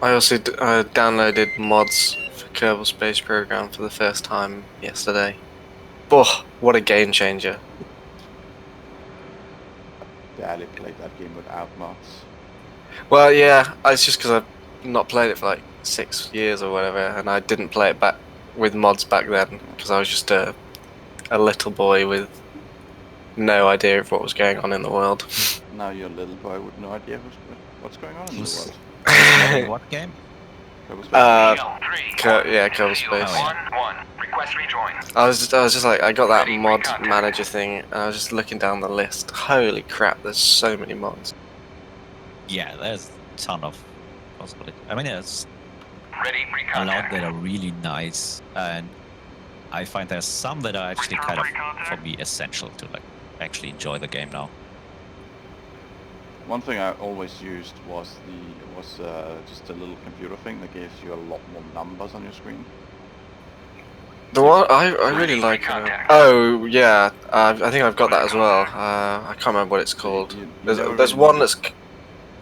I also downloaded mods for Kerbal Space Program for the first time yesterday. Oh, what a game changer! Barely played that game without mods. Well, yeah, it's just because I've not played it for like 6 years or whatever, and I didn't play it back with mods back then because I was just a little boy with no idea of what was going on in the world. Now you're a little boy with no idea what's going on in the world. Modding what game? Kerbal Space. Yeah, Kerbal Space. Oh, yeah. Request rejoin. I was just like, I got that mod manager thing, and I was just looking down the list. Holy crap, there's so many mods. Yeah, there's a ton of possibilities. I mean, there's Ready, a recon. lot that are really nice, and I find there's some that are actually kind of, for me, essential to like actually enjoy the game now. One thing I always used was just a little computer thing that gives you a lot more numbers on your screen. The one I really like. Oh yeah, I think I've got that as well. I can't remember what it's called. There's one that's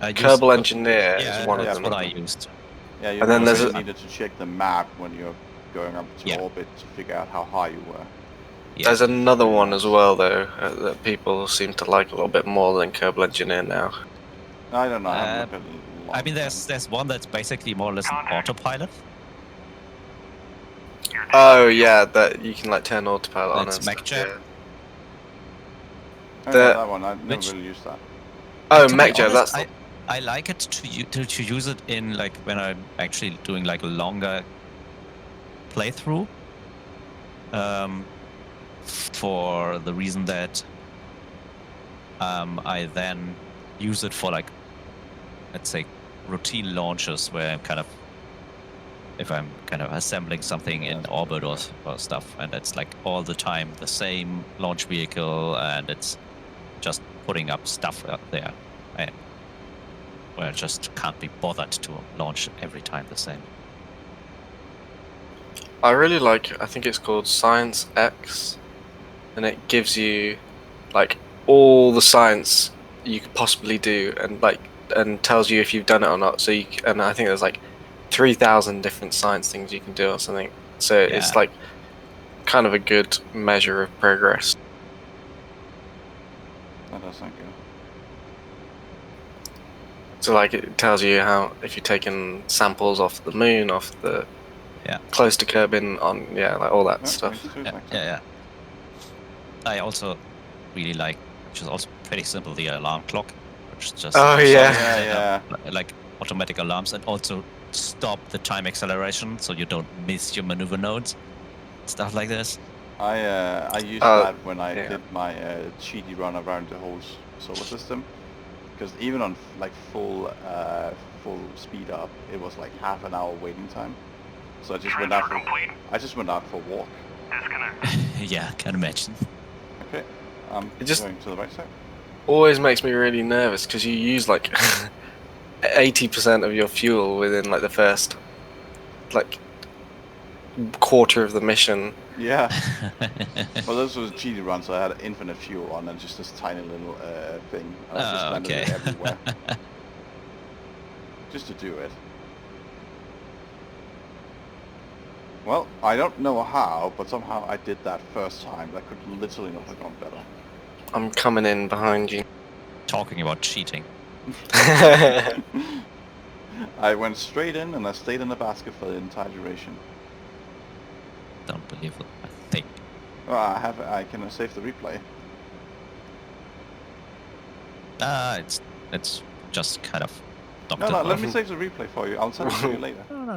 Kerbal Engineer. Yeah, is one that's of what them. I used. Yeah, you And then there's also needed to check the map when you're going up to orbit to figure out how high you were. Yeah. There's another one as well though that people seem to like a little bit more than Kerbal Engineer now. I don't know. I haven't looked at it in a long I mean, time. there's one that's basically more or less an autopilot. Oh yeah, that you can like turn autopilot on. It's and stuff, MechJet. yeah. I know the- that one. I never which- really used that. Oh, To be MechJet. honest, That's I like it to use it in like when I'm actually doing like a longer playthrough. For the reason that I then use it for like, let's say, routine launches where I'm kind of, if I'm kind of assembling something in orbit or stuff, and it's like all the time the same launch vehicle, and it's just putting up stuff out there, and where I just can't be bothered to launch every time the same. I really like. I think it's called Science X, and it gives you like all the science you could possibly do, and tells you if you've done it or not. So and I think there's like 3,000 different science things you can do or something. So it's Yeah. like kind of a good measure of progress. That does sound good. So like it tells you how if you're taking samples off the moon, off the close to Kerbin, on like all that stuff. Yeah. I also really like, which is also pretty simple, the alarm clock, which is just like automatic alarms, and also stop the time acceleration so you don't miss your maneuver nodes, stuff like this. I used that when I did my cheaty run around the whole solar system, because even on like full speed up, it was like half an hour waiting time. So I just went out for a walk. Yeah, can imagine. Okay, It just going to the right side. always makes me really nervous because you use like 80% of your fuel within like the first like quarter of the mission. Yeah. Well, this was a cheaty run, so I had infinite fuel on and just this tiny little thing. I was just landing it everywhere. Just to do it. Well, I don't know how, but somehow I did that first time. That could literally not have gone better. I'm coming in behind you. Talking about cheating. I went straight in and I stayed in the basket for the entire duration. Don't believe it, I think. Oh, I can save the replay. It's just kind of No, let me save the replay for you. I'll send it to you later. No.